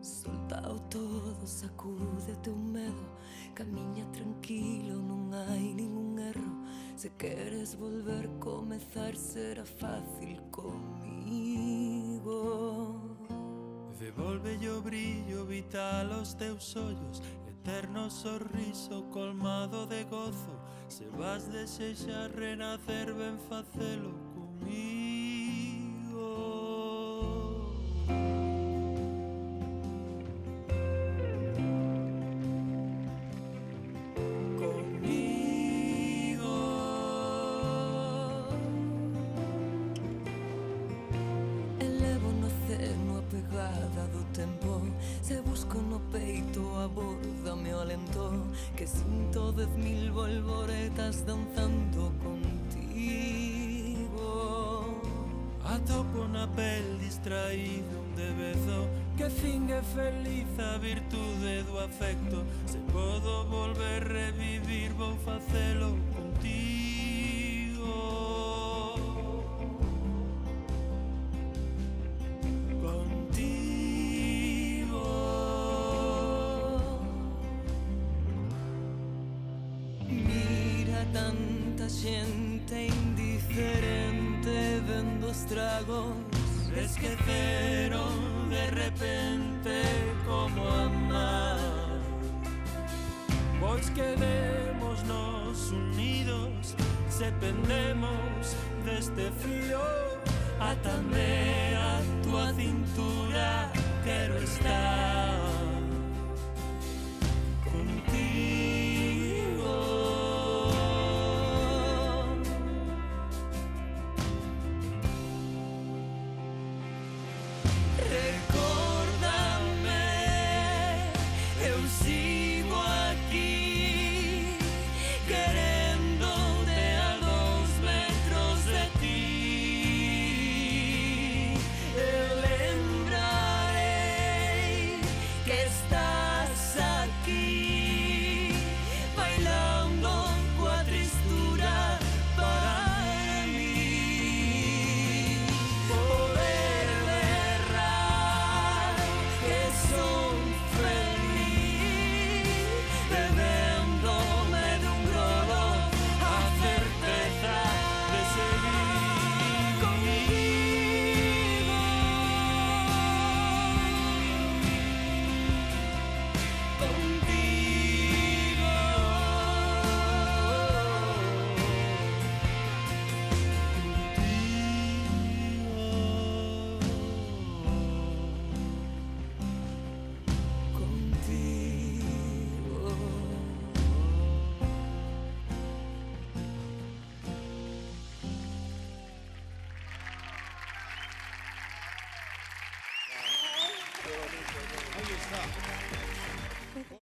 Soltao todo, sacúdete o medo, camiña tranquilo, non hai ningún erro. Se queres volver comezar será fácil comigo. Devolve o brillo vital aos teus ollos, eterno sorriso colmado de gozo. Se vas desexar renacer, ven facelo comigo. Pegada do tempo, se busco no peito, abórdame o alento, que sinto 10.000 volvoretas danzando contigo. Atopo na pel distraído un debezo que fingue feliz a virtude do afecto. Se podo volver revivir, vou facelo contigo. Tanta xente indiferente vendo estragos, esqueceron de repente como amar. Pois quedémonos unidos, se pendemos deste fío. Atame a tua cintura, quero estar contigo. Ahí está.